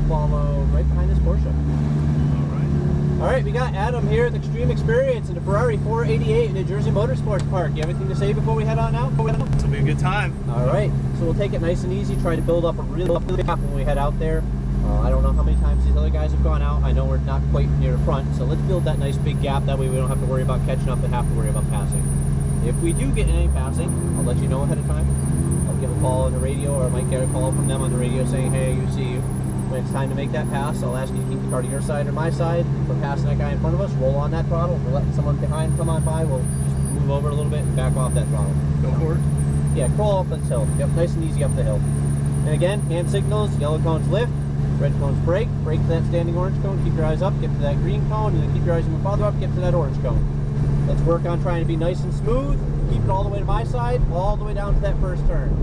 follow right behind this Porsche. All right, we got Adam here at the Xtreme Xperience in the Ferrari 488 in New Jersey Motorsports Park. You have anything to say before we head on out? This will be a good time. All right, so we'll take it nice and easy, try to build up a really gap when we head out there. I don't know how many times these other guys have gone out. I know we're not quite near the front, so let's build that nice big gap. That way we don't have to worry about catching up and have to worry about passing. If we do get any passing, I'll let you know ahead of time. I'll give a call on the radio, or I might get a call from them on the radio saying, hey, you see you. When it's time to make that pass, I'll ask you to keep the car to your side or my side. If we're passing that guy in front of us, roll on that throttle. If we're letting someone behind come on by, we'll just move over a little bit and back off that throttle. Go for it. Yeah, crawl up this hill. Yep, nice and easy up the hill. And again, hand signals, yellow cones lift, red cones brake, brake to that standing orange cone, keep your eyes up, get to that green cone, and then keep your eyes even farther up, get to that orange cone. Let's work on trying to be nice and smooth, keep it all the way to my side, all the way down to that first turn.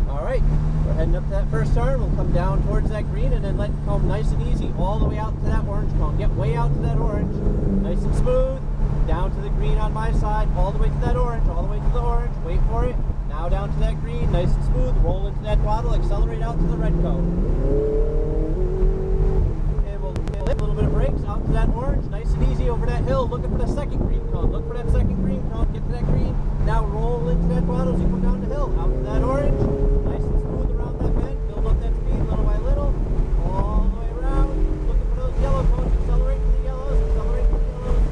Alright, we're heading up to that first turn, we'll come down towards that green and then let it come nice and easy all the way out to that orange cone. Get way out to that orange, nice and smooth, down to the green on my side, all the way to that orange, all the way to the orange, wait for it. Now down to that green, nice and smooth, roll into that throttle, accelerate out to the red cone. And we'll lift a little bit of brakes out to that orange, nice and easy over that hill, looking for the second green cone. Look for that second green cone, get to that green, now roll into that throttle as you come down the hill, out to that orange, nice and smooth around that bend, build up that speed little by little, all the way around, looking for those yellow cones, accelerate to the yellows, accelerate to the yellows,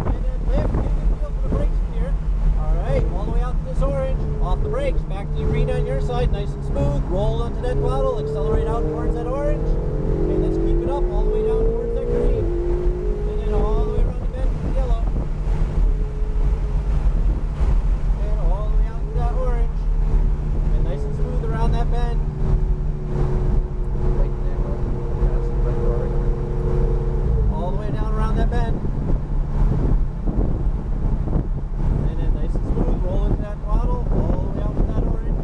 and then lift, get a good feel for the brakes in here. Alright, all the way out to this orange, off the brakes, back to the green on your side, nice and smooth, roll onto that throttle, accelerate out towards that orange, and let's keep it up all the way down towards that green, and then all the way around the bend to the yellow, and all the way out to that orange, and nice and smooth around that bend. Wait there, all the way down around that bend. Roll into that throttle, all the way out to that orange.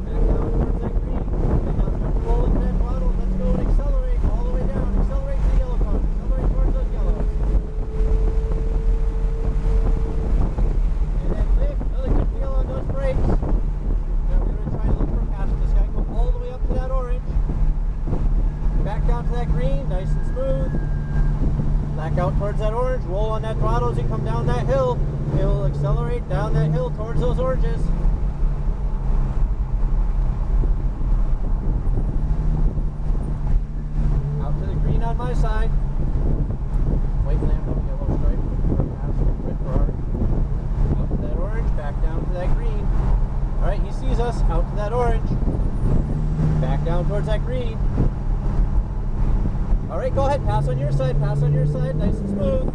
Back down towards that green. And now start to roll into that throttle. Let's go and accelerate all the way down. Accelerate to the yellow cone. Accelerate towards those yellows. And then lift. Really good feel on those brakes. Now we're going to try to look for a pass with this guy. Go all the way up to that orange. Back down to that green. Nice and smooth. Back out towards that orange. Roll on that throttle as you come down that hill. It will accelerate down that hill towards those oranges. Out to the green on my side. White lamp up yellow stripe for pass red Ferrari. Out to that orange, back down to that green. Alright, he sees us. Out to that orange. Back down towards that green. Alright, go ahead, pass on your side, nice and smooth.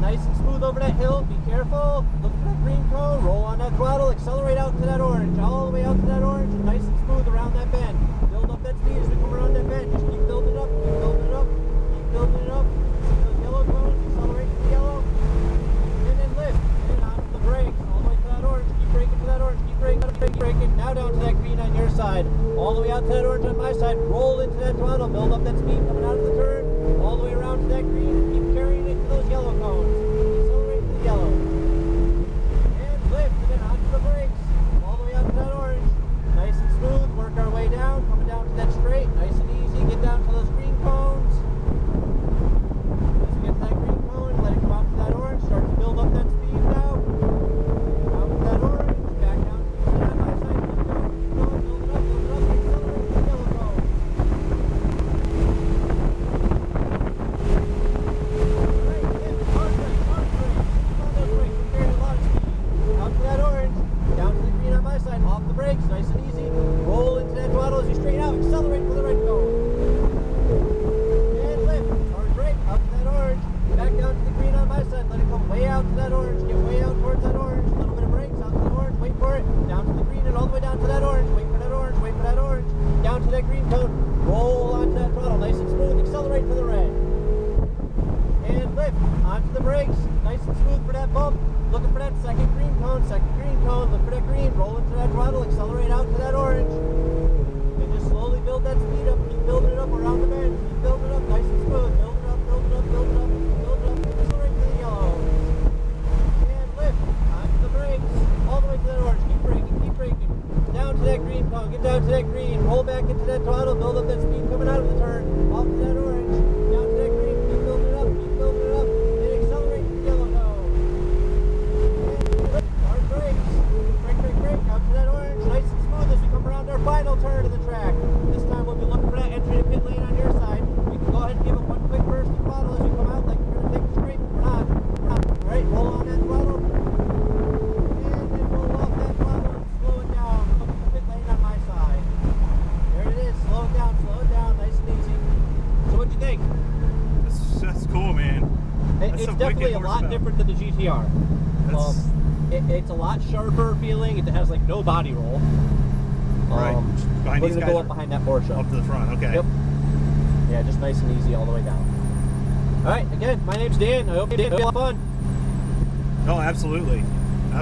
Nice and smooth over that hill, be careful, look for that green cone, roll on that throttle, accelerate out to that orange, all the way out to that orange, nice and smooth around that bend. Build up that speed as we come around that bend, just keep building it up, keep building it up, keep building it up. See those yellow cones, accelerate to the yellow, and then lift, and onto the brakes, all the way to that orange, keep braking to that orange, keep braking, now down to that green on your side, all the way out to that orange on my side, roll into that throttle, build up that speed coming out of the turn, all the way around to that green, keep carrying it to those yellow cones. Accelerate to the yellow. And lift, and then onto the brakes. All the way out to that orange. Nice and smooth, work our way down, coming down to that straight, nice and easy, get down to those green cones. As we get to that green cone, let it come out to that orange, start to build up that speed now. Out to that orange, back down to the green on my side, keep going, build it up, accelerate to the yellow cone. Off the brakes, nice and easy. Roll into that throttle as you straight out. Accelerate for the red cone. And lift. Hard brake, out to that orange. Back down to the green on my side. Let it come way out to that orange. Get way out towards that orange. A little bit of brakes, out to the orange. Wait for it. Down to the green and all the way down to that orange. Wait for that orange. Wait for that orange. Down to that green cone. Roll onto that throttle. Nice and smooth. Accelerate for the red. And lift. Onto the brakes. Nice and smooth for that bump. Looking for that second green cone, look for that green, roll into that throttle, accelerate out to that orange, and just slowly build that speed up, keep building it up around the bend, keep building it up nice and smooth, build it up, build it up, build it up, build it up, accelerate to the yellow, and lift, onto the brakes, GTR. That's It's a lot sharper feeling. It has like no body roll. right. Behind We're these gonna guys go are up behind that Porsche. up to the front. Okay. Yep. Yeah, just nice and easy all the way down. All right. Again, my name's Dan. I hope you had a lot of fun. No, absolutely.